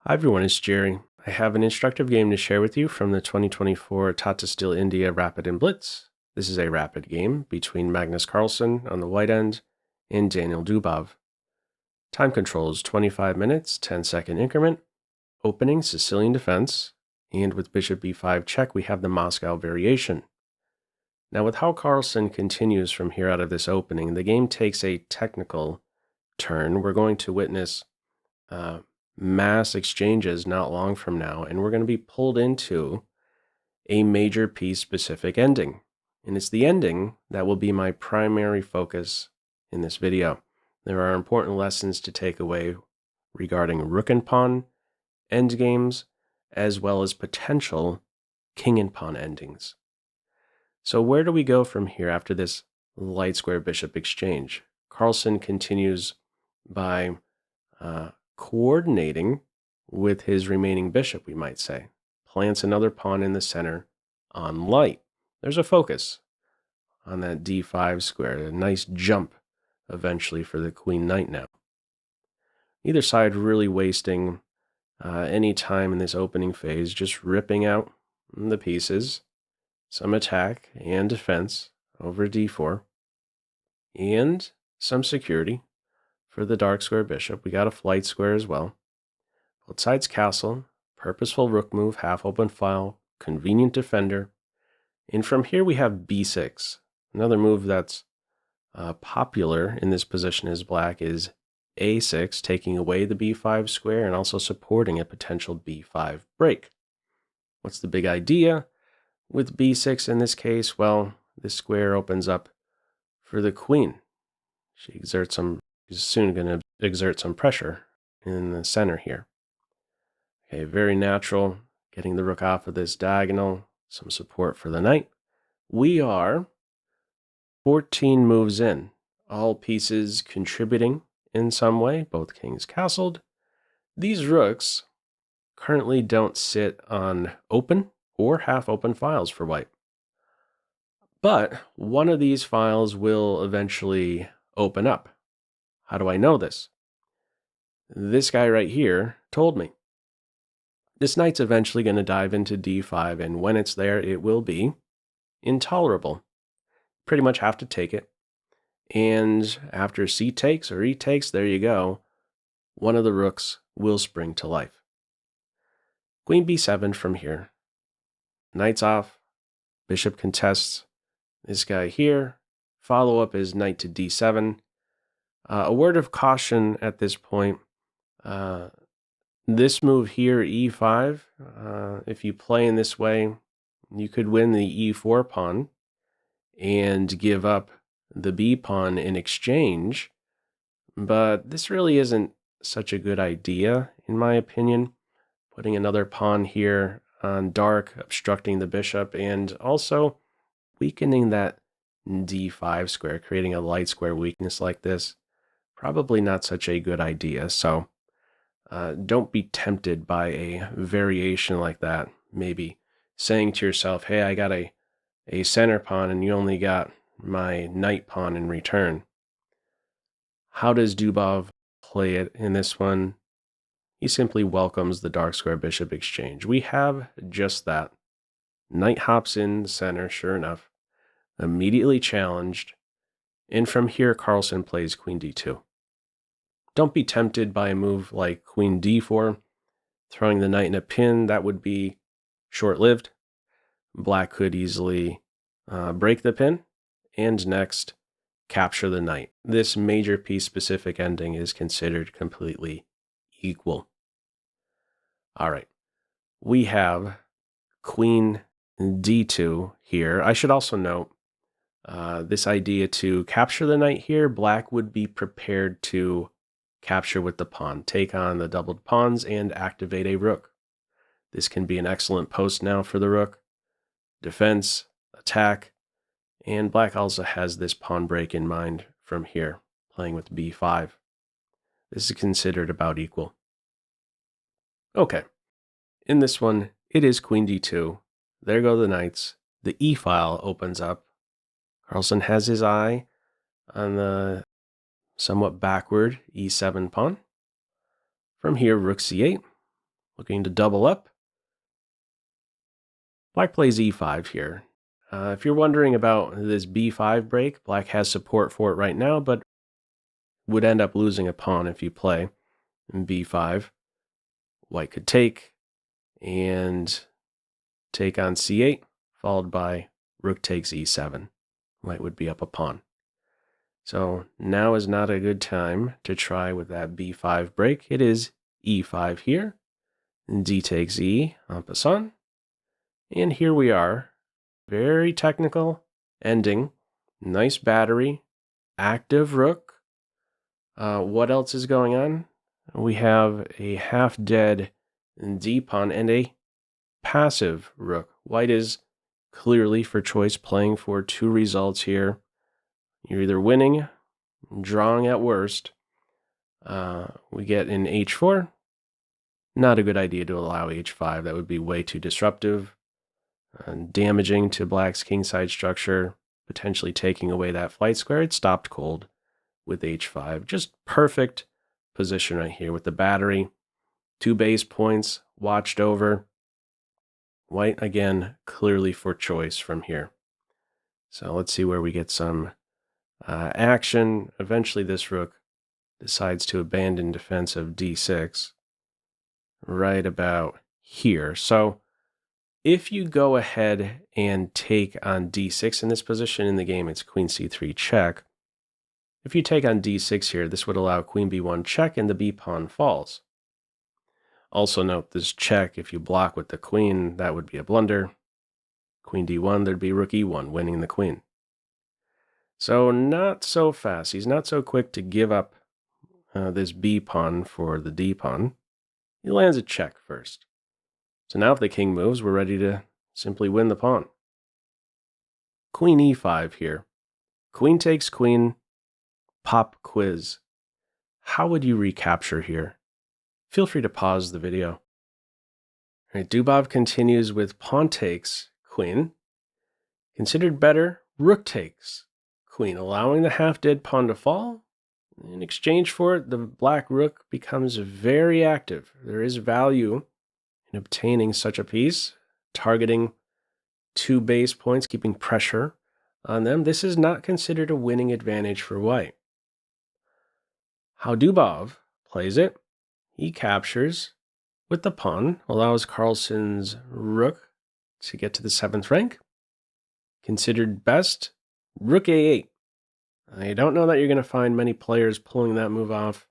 Hi everyone, it's Jerry. I have an instructive game to share with you from the 2024 Tata Steel India Rapid and Blitz. This is a rapid game between Magnus Carlsen on the white end and Daniel Dubov. Time control is 25 minutes, 10-second increment. Opening Sicilian Defense, and with bishop b5 check we have the Moscow variation. Now with how Carlsen continues from here out of this opening, the game takes a technical turn. We're going to witness mass exchanges not long from now, and we're going to be pulled into a major piece specific ending. And it's the ending that will be my primary focus in this video. There are important lessons to take away regarding rook and pawn endgames, as well as potential king and pawn endings. So where do we go from here after this light square bishop exchange? Carlsen continues by coordinating with his remaining bishop, we might say. Plants another pawn in the center on light. There's a focus on that d5 square, a nice jump eventually for the queen knight now. Neither side really wasting any time in this opening phase, just ripping out the pieces, some attack and defense over d4, and some security for the dark square bishop. We got a flight square as well. Both sides castle, purposeful rook move, half open file, convenient defender. And from here we have b6. Another move that's popular in this position as black is a6, taking away the b5 square and also supporting a potential b5 break. What's the big idea with b6 in this case? Well, this square opens up for the queen. She's soon going to exert some pressure in the center here. Okay, very natural, getting the rook off of this diagonal, some support for the knight. We are 14 moves in, all pieces contributing in some way, both kings castled. These rooks currently don't sit on open or half open files for white. But one of these files will eventually open up. How do I know this? This guy right here told me. This knight's eventually going to dive into d5, and when it's there, it will be intolerable. Pretty much have to take it. And after c takes or e takes, there you go. One of the rooks will spring to life. Queen b7 from here. Knight's off. Bishop contests this guy here. Follow up is knight to d7. A word of caution at this point. This move here, e5, if you play in this way, you could win the e4 pawn and give up the b pawn in exchange. But this really isn't such a good idea, in my opinion. Putting another pawn here on dark, obstructing the bishop, and also weakening that d5 square, creating a light square weakness like this. Probably not such a good idea, so don't be tempted by a variation like that. Maybe saying to yourself, hey, I got a center pawn and you only got my knight pawn in return. How does Dubov play it in this one? He simply welcomes the dark square bishop exchange. We have just that. Knight hops in the center, sure enough, immediately challenged, and from here Carlsen plays queen d2. Don't be tempted by a move like queen d4, throwing the knight in a pin. That would be short-lived. Black could easily break the pin, and next, capture the knight. This major piece-specific ending is considered completely equal. All right, we have queen d2 here. I should also note this idea to capture the knight here. Black would be prepared to capture with the pawn, take on the doubled pawns, and activate a rook. This can be an excellent post now for the rook. Defense, attack, and black also has this pawn break in mind from here, playing with b5. This is considered about equal. Okay, in this one, it is queen d2. There go the knights. The e file opens up. Carlsen has his eye on the somewhat backward e7 pawn. From here, rook c8, looking to double up. Black plays e5 here. If you're wondering about this b5 break, black has support for it right now, but would end up losing a pawn if you play in b5. White could take and take on c8, followed by rook takes e7. White would be up a pawn. So now is not a good time to try with that b5 break. It is e5 here, and d takes e en passant. And here we are. Very technical ending. Nice battery. Active rook. What else is going on? We have a half-dead d-pawn and a passive rook. White is clearly, for choice, playing for two results here. You're either winning, drawing at worst. We get in h4. Not a good idea to allow h5. That would be way too disruptive and damaging to black's kingside structure, potentially taking away that flight square. It stopped cold with h5. Just perfect position right here with the battery. 2 base points watched over. White, again, clearly for choice from here. So let's see where we get some action. Eventually this rook decides to abandon defense of d6 right about here. So if you go ahead and take on d6 in this position in the game, it's queen c3 check. If you take on d6 here, this would allow queen b1 check and the b pawn falls. Also note this check, if you block with the queen, that would be a blunder. Queen d1, there'd be rook e1, winning the queen. So not so fast. He's not so quick to give up this b pawn for the d pawn. He lands a check first. So now if the king moves, we're ready to simply win the pawn. Queen e5 here. Queen takes queen, pop quiz. How would you recapture here? Feel free to pause the video. All right, Dubov continues with pawn takes queen. Considered better, rook takes queen, allowing the half-dead pawn to fall. In exchange for it, the black rook becomes very active. There is value in obtaining such a piece, targeting 2 base points, keeping pressure on them. This is not considered a winning advantage for white. How Dubov plays it, he captures with the pawn, allows Carlsen's rook to get to the 7th rank. Considered best, rook a8. I don't know that you're going to find many players pulling that move off.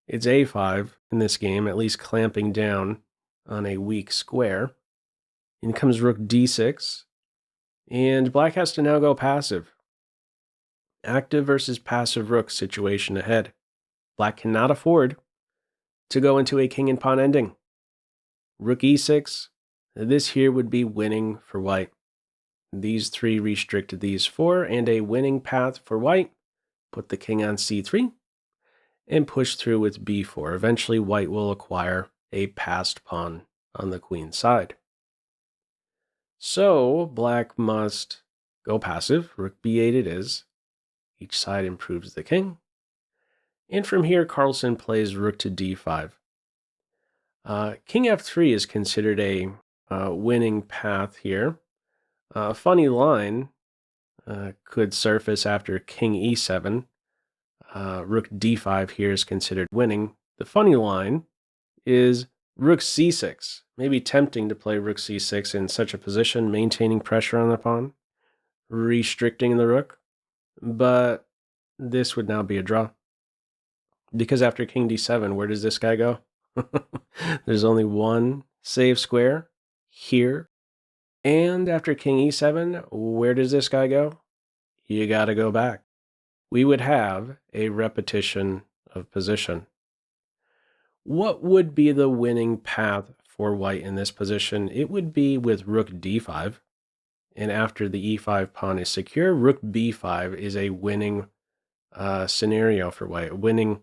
It's a5 in this game, at least clamping down on a weak square. In comes rook d6, and black has to now go passive. Active versus passive rook situation ahead. Black cannot afford to go into a king and pawn ending. Rook e6, this here would be winning for white. These 3 restrict these 4, and a winning path for white. Put the king on c3 and push through with b4. Eventually white will acquire a passed pawn on the queen side. So black must go passive. Rook b8 it is. Each side improves the king. And from here, Carlsen plays rook to d5. King f3 is considered a winning path here. A funny line could surface after king e7. Rook d5 here is considered winning. The funny line is rook c6. Maybe tempting to play rook c6 in such a position, maintaining pressure on the pawn, restricting the rook. But this would now be a draw. Because after king d7, where does this guy go? There's only one save square here. And after king e7, where does this guy go? You got to go back. We would have a repetition of position. What would be the winning path for white in this position? It would be with rook d5. And after the e5 pawn is secure, rook b5 is a winning scenario for white, a winning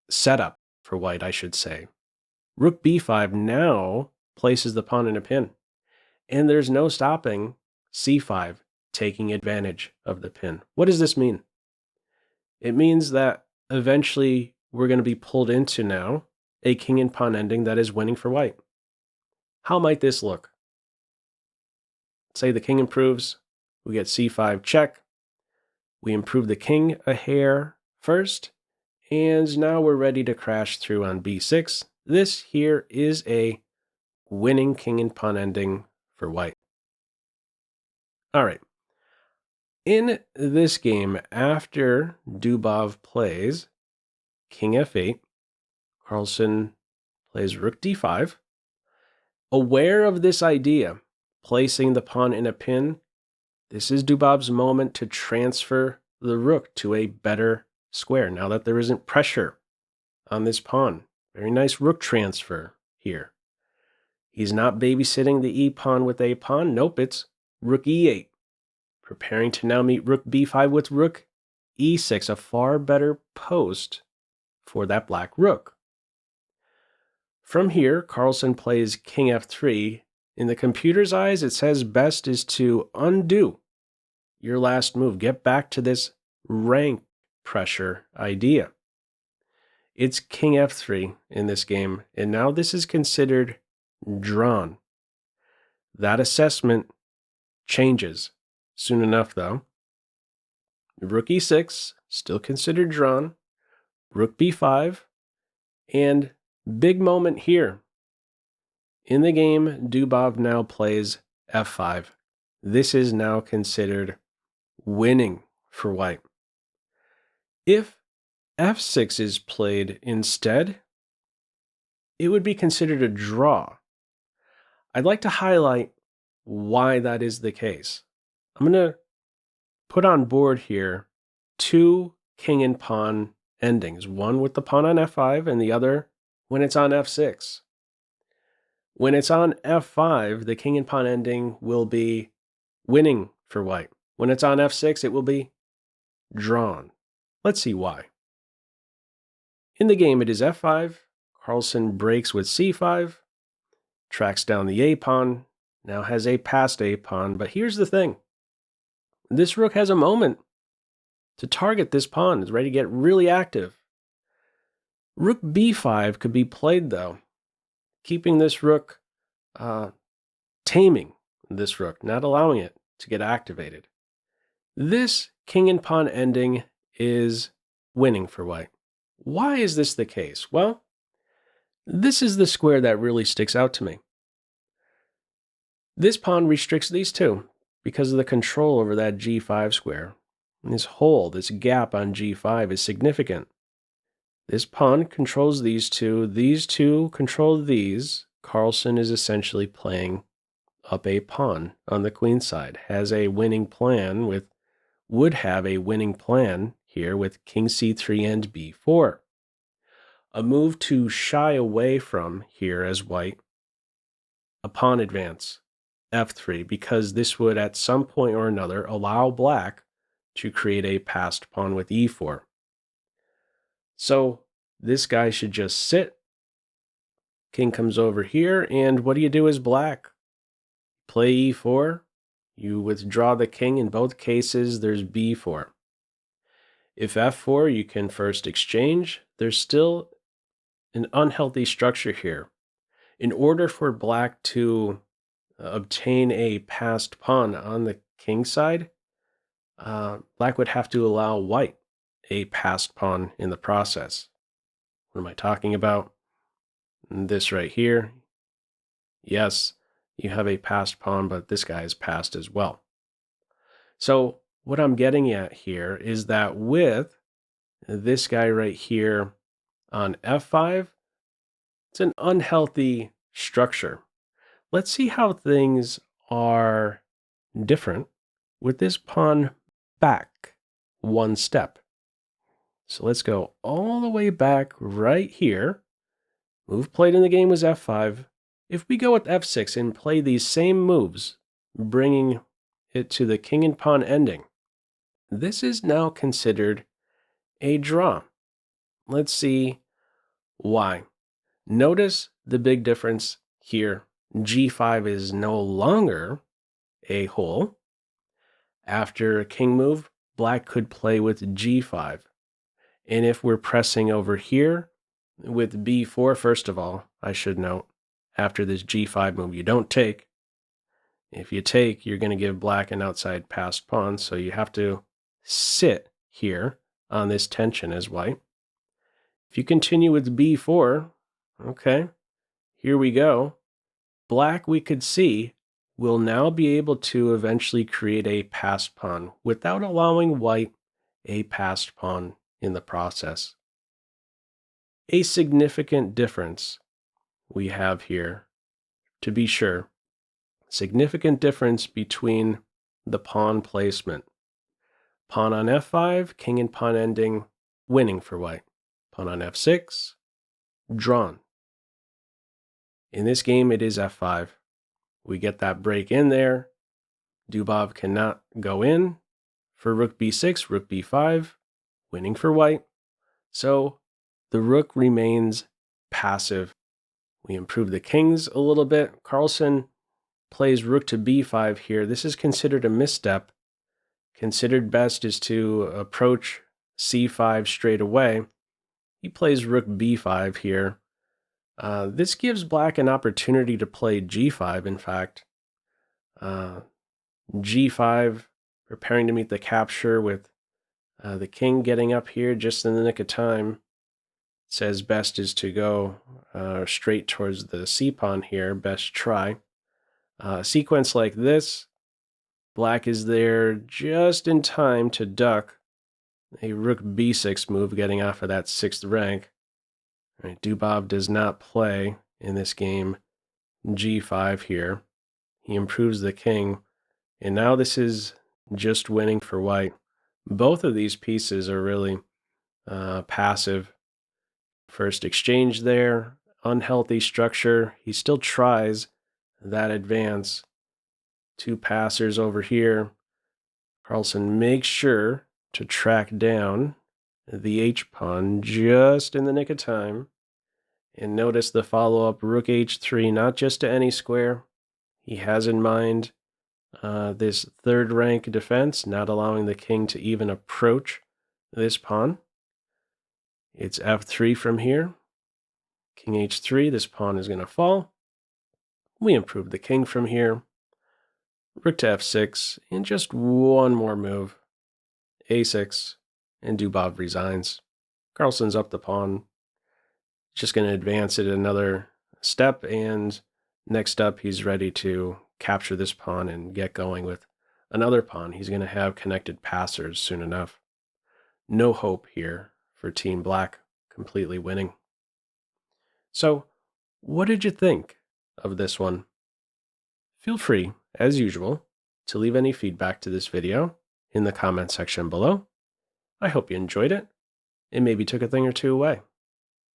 setup for white, I should say. Rook b5 now places the pawn in a pin. And there's no stopping c5 taking advantage of the pin. What does this mean? It means that eventually we're going to be pulled into now a king and pawn ending that is winning for white. How might this look? Say the king improves, we get c5 check, we improve the king a hair first, and now we're ready to crash through on b6. This here is a winning king and pawn ending for white. All right. In this game, after Dubov plays king f8, Carlsen plays rook d5. Aware of this idea, placing the pawn in a pin, this is Dubov's moment to transfer the rook to a better square now that there isn't pressure on this pawn. Very nice rook transfer here. He's not babysitting the e pawn with a pawn. Nope, it's rook e8. Preparing to now meet rook b5 with rook e6, a far better post for that black rook. From here, Carlsen plays king f3. In the computer's eyes, it says best is to undo your last move. Get back to this rank pressure idea. It's king f3 in this game, and now this is considered drawn. That assessment changes soon enough, though. Rook e6, still considered drawn. Rook b5, and big moment here. In the game, Dubov now plays f5. This is now considered winning for white. If f6 is played instead, it would be considered a draw. I'd like to highlight why that is the case. I'm going to put on board here two king and pawn endings, one with the pawn on f5 and the other when it's on f6. When it's on f5, the king and pawn ending will be winning for white. When it's on f6, it will be drawn. Let's see why. In the game, it is f5. Carlsen breaks with c5, tracks down the a pawn, now has a passed a pawn. But here's the thing. This rook has a moment to target this pawn. It's ready to get really active. Rook b5 could be played, though, keeping this rook, taming this rook, not allowing it to get activated. This king and pawn ending is winning for white. Why is this the case? Well, this is the square that really sticks out to me. This pawn restricts these two because of the control over that g5 square. And this hole, this gap on g5 is significant. This pawn controls these two control these. Carlsen is essentially playing up a pawn on the queen side, has a winning plan would have a winning plan here with king c3 and b4. A move to shy away from here as white, a pawn advance, f3, because this would at some point or another allow black to create a passed pawn with e4. So this guy should just sit. King comes over here, and what do you do as black? Play e4. You withdraw the king. In both cases, there's b4. If f4, you can first exchange. There's still an unhealthy structure here. In order for black to obtain a passed pawn on the king side, black would have to allow white a passed pawn in the process. What am I talking about? This right here. Yes, you have a passed pawn, but this guy is passed as well. So what I'm getting at here is that with this guy right here on f5, it's an unhealthy structure. Let's see how things are different with this pawn back one step. So let's go all the way back right here. Move played in the game was f5. If we go with f6 and play these same moves, bringing it to the king and pawn ending, this is now considered a draw. Let's see why. Notice the big difference here. g5 is no longer a hole. After a king move, black could play with g5. And if we're pressing over here, With b4, first of all, I should note, after this g5 move, you don't take. If you take, you're going to give black an outside passed pawn, so you have to sit here on this tension as white. If you continue with b4, okay, here we go. Black, we could see, will now be able to eventually create a passed pawn without allowing white a passed pawn in the process. A significant difference we have here, to be sure. Significant difference between the pawn placement. Pawn on f5, king and pawn ending, winning for white. Pawn on f6, drawn. In this game, it is f5. We get that break in there. Dubov cannot go in. For rook b6, rook b5, winning for white. So the rook remains passive. We improve the kings a little bit. Carlsen plays rook to b5 here. This is considered a misstep. Considered best is to approach c5 straight away. He plays rook b5 here. This gives black an opportunity to play g5, in fact. g5, preparing to meet the capture with the king getting up here just in the nick of time. Says best is to go straight towards the c-pawn here. Best try. Sequence like this, black is there just in time to duck a rook b6 move getting off of that 6th rank. Right, Dubov does not play in this game g5 here. He improves the king, and now this is just winning for white. Both of these pieces are really passive. First exchange there, unhealthy structure. He still tries that advance. Two passers over here. Carlsen makes sure to track down the h-pawn just in the nick of time. And notice the follow-up rook h3, not just to any square. He has in mind this 3rd rank defense, not allowing the king to even approach this pawn. It's f3 from here. King h3, this pawn is going to fall. We improve the king from here. Rook to f6, and just one more move. a6, and Dubov resigns. Carlsen's up the pawn. Just going to advance it another step, and next up he's ready to capture this pawn and get going with another pawn. He's going to have connected passers soon enough. No hope here for Team Black completely winning. So, what did you think of this one? Feel free, as usual, to leave any feedback to this video in the comment section below. I hope you enjoyed it and maybe took a thing or two away.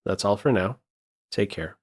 That's all for now. Take care.